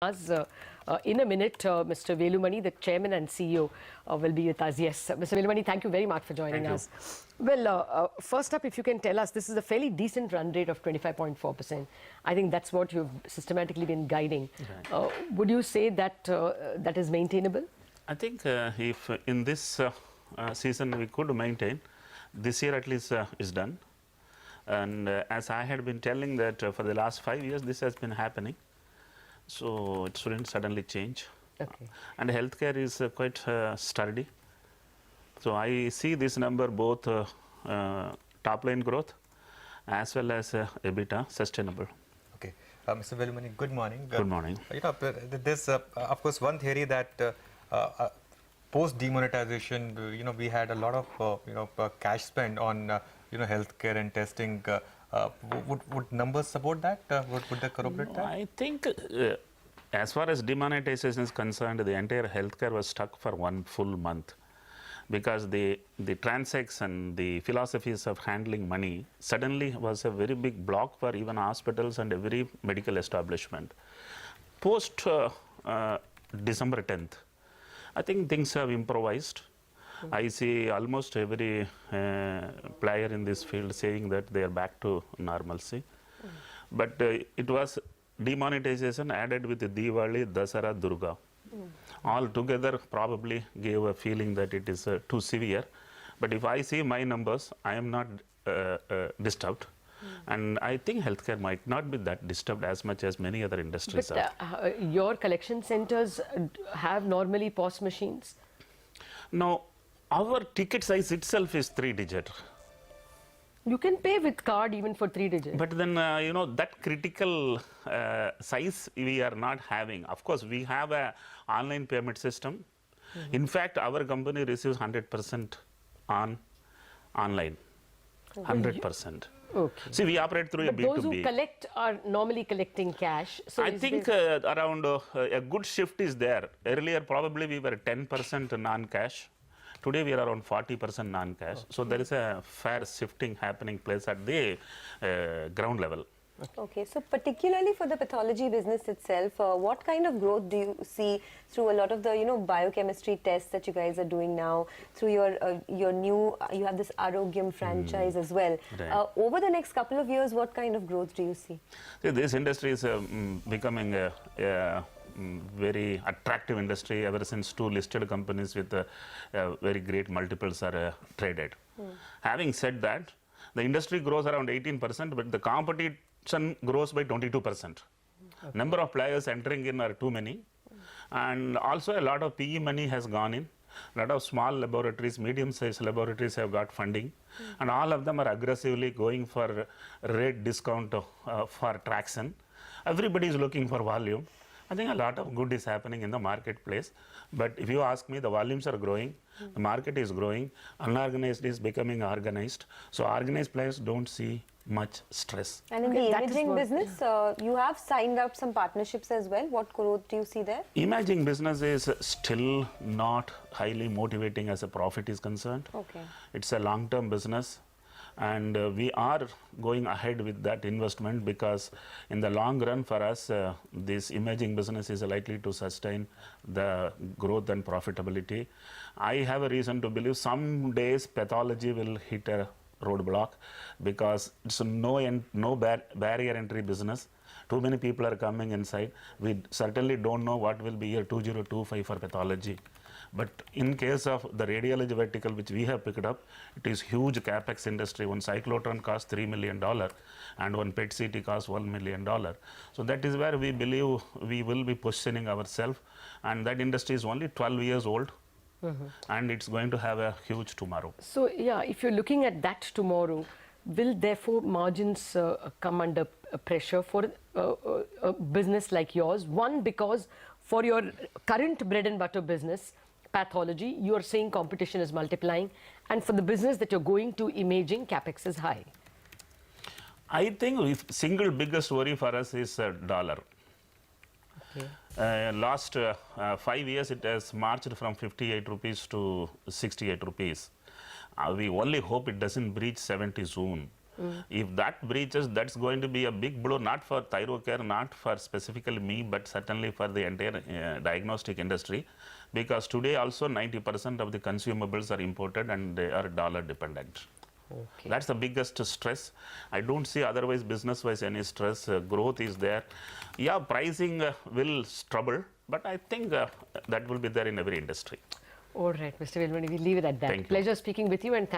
Us, in a minute, Mr. Velumani, the Chairman and CEO, will be with us. Yes, Mr. Velumani, thank you very much for joining us. Well, first up, if you can tell us, this is a fairly decent run rate of 25.4%. I think that's what you've systematically been guiding. Right. Would you say that that is maintainable? I think if in this season we could maintain, this year at least is done. And as I had been telling that for the last 5 years, this has been happening. So it shouldn't suddenly change. Okay. And healthcare is quite sturdy. So I see this number both top line growth as well as EBITDA sustainable. Okay. Mr. Velumani, good morning. Good morning. There's of course one theory that post demonetization, we had a lot of cash spend on healthcare and testing. Would numbers support that? Would they corroborate that? I think as far as demonetization is concerned, the entire healthcare was stuck for 1 full month because the transaction, the philosophies of handling money suddenly was a very big block for even hospitals and every medical establishment. Post December 10th, I think things have improvised. I see almost every player in this field saying that they are back to normalcy. But it was demonetization added with the Diwali, Dasara, Durga. All together probably gave a feeling that it is too severe. But if I see my numbers, I am not disturbed. And I think healthcare might not be that disturbed as much as many other industries are. Your collection centers have normally POS machines? No. Our ticket size itself is 3-digit. You can pay with card even for 3 digits. But then, that critical size we are not having. Of course, we have an online payment system. In fact, our company receives 100% online. 100%. Okay. See, we operate through a B2B. Those who collect are normally collecting cash. So I think around a good shift is there. Earlier, probably we were 10% non-cash. Today we are around 40% non-cash. So there is a fair shifting happening place at the ground level. Okay, so particularly for the pathology business itself, what kind of growth do you see through a lot of the biochemistry tests that you guys are doing now, through your new, you have this Arogyam franchise as well. Right. Over the next couple of years, what kind of growth do you see? See, this industry is becoming a very attractive industry ever since 2 listed companies with very great multiples are traded. Having said that, the industry grows around 18%, but the competition grows by 22%. Okay. Number of players entering in are too many. And also a lot of PE money has gone in. A lot of small laboratories, medium-sized laboratories have got funding. And all of them are aggressively going for rate discount for traction. Everybody is looking for volume. I think a lot of good is happening in the marketplace. But if you ask me, the volumes are growing, the market is growing, unorganized is becoming organized. So organized players don't see much stress. And in the imaging business, you have signed up some partnerships as well. What growth do you see there? Imaging business is still not highly motivating as a profit is concerned. Okay. It's a long-term business. And we are going ahead with that investment because in the long run for us, this imaging business is likely to sustain the growth and profitability. I have a reason to believe some days pathology will hit a roadblock because it's no barrier entry business. Too many people are coming inside. We certainly don't know what will be year 2025 for pathology. But in case of the radiology vertical, which we have picked up, it is huge capex industry. One cyclotron costs $3 million and one PET CT costs $1 million. So that is where we believe we will be positioning ourselves. And that industry is only 12 years old. And it's going to have a huge tomorrow. So yeah, if you're looking at that tomorrow, will therefore margins come under pressure for a business like yours? One, because for your current bread and butter business, pathology, you are saying competition is multiplying, and for the business that you're going to imaging, capex is high. I think the single biggest worry for us is dollar. Okay. Last 5 years, it has marched from 58 rupees to 68 rupees. We only hope it doesn't breach 70 soon. If that breaches, that's going to be a big blow, not for Thyrocare, not for specifically me, but certainly for the entire diagnostic industry, because today also 90% of the consumables are imported and they are dollar dependent. Okay. That's the biggest stress. I don't see otherwise business-wise any stress. Growth is there. Yeah, pricing will trouble, but I think that will be there in every industry. All right, Mr. Velumani, we leave it at that. Thank you. Pleasure speaking with you, and thank